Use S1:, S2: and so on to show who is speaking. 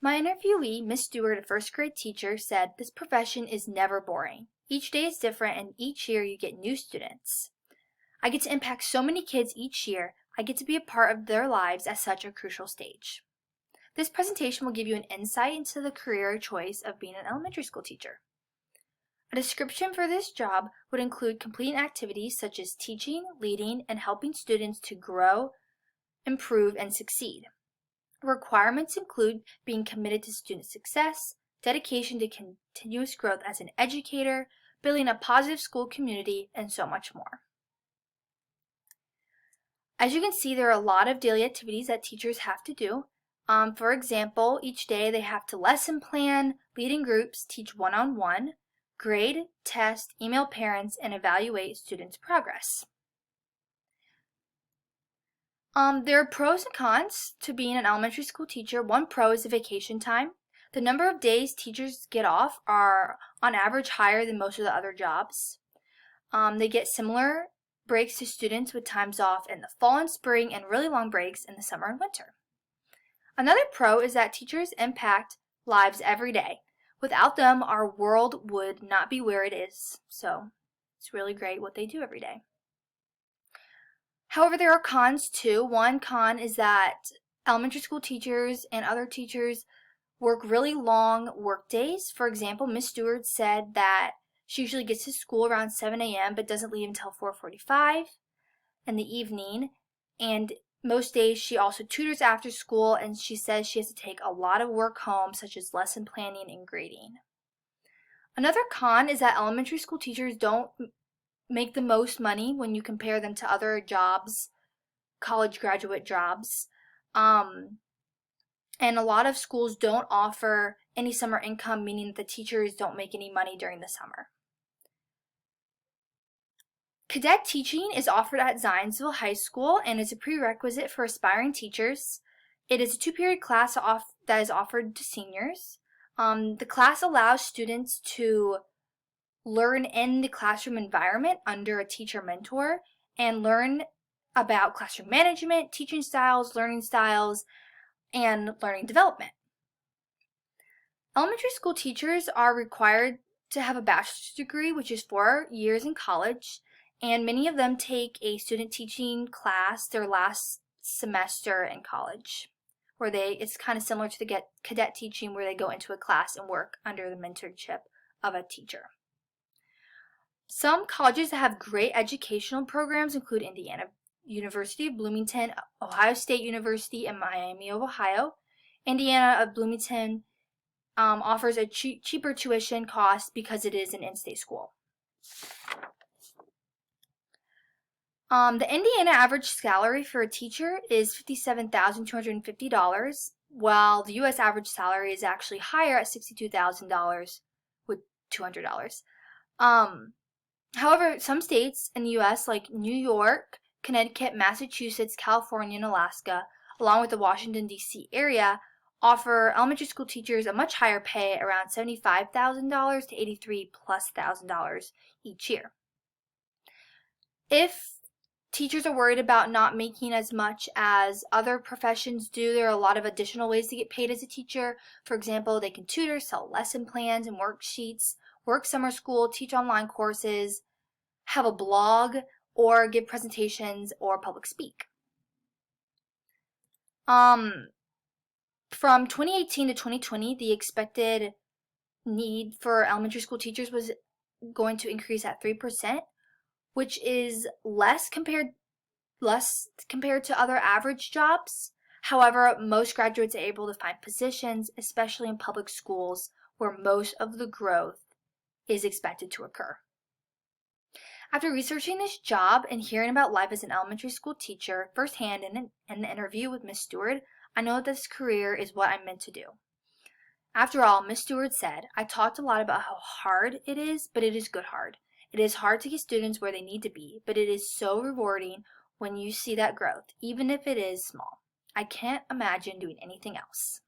S1: My interviewee, Miss Stewart, a first grade teacher, said this profession is never boring. Each day is different and each year you get new students. I get to impact so many kids each year. I get to be a part of their lives at such a crucial stage. This presentation will give you an insight into the career choice of being an elementary school teacher. A description for this job would include completing activities such as teaching, leading, and helping students to grow, improve, and succeed. Requirements include being committed to student success, dedication to continuous growth as an educator, building a positive school community, and so much more. As you can see, there are a lot of daily activities that teachers have to do. For example, each day they have to lesson plan, lead in groups, teach one-on-one, grade, test, email parents, and evaluate students' progress. There are pros and cons to being an elementary school teacher. One pro is the vacation time. The number of days teachers get off are on average higher than most of the other jobs. They get similar breaks to students with times off in the fall and spring and really long breaks in the summer and winter. Another pro is that teachers impact lives every day. Without them, our world would not be where it is. So it's really great what they do every day. However, there are cons too. One con is that elementary school teachers and other teachers work really long work days. For example, Miss Stewart said that she usually gets to school around 7 a.m. but doesn't leave until 4:45 in the evening. And most days she also tutors after school, and she says she has to take a lot of work home, such as lesson planning and grading. Another con is that elementary school teachers don't make the most money when you compare them to other jobs, college graduate jobs. And a lot of schools don't offer any summer income, meaning that the teachers don't make any money during the summer. Cadet teaching is offered at Zionsville High School and is a prerequisite for aspiring teachers. It is a 2-period class that is offered to seniors. The class allows students to learn in the classroom environment under a teacher mentor and learn about classroom management, teaching styles, learning styles, and learning development. Elementary school teachers are required to have a bachelor's degree, which is 4 years in college, and many of them take a student teaching class their last semester in college, where it's kind of similar to the cadet teaching, where they go into a class and work under the mentorship of a teacher. Some colleges that have great educational programs include Indiana University of Bloomington, Ohio State University, and Miami of Ohio. Indiana of Bloomington offers a cheaper tuition cost because it is an in-state school. The Indiana average salary for a teacher is $57,250, while the U.S. average salary is actually higher at $62,000 with $200. However, some states in the U.S. like New York, Connecticut, Massachusetts, California, and Alaska, along with the Washington, D.C. area, offer elementary school teachers a much higher pay, around $75,000 to $83,000+ each year. If teachers are worried about not making as much as other professions do, there are a lot of additional ways to get paid as a teacher. For example, they can tutor, sell lesson plans and worksheets, work summer school, teach online courses, have a blog, or give presentations or public speak. From 2018 to 2020, the expected need for elementary school teachers was going to increase at 3%, which is less compared to other average jobs. However, most graduates are able to find positions, especially in public schools, where most of the growth is expected to occur. After researching this job and hearing about life as an elementary school teacher firsthand in the interview with Miss Stewart, I know that this career is what I'm meant to do. After all, Miss Stewart said, I talked a lot about how hard it is, but it is good hard. It is hard to get students where they need to be, but it is so rewarding when you see that growth, even if it is small. I can't imagine doing anything else.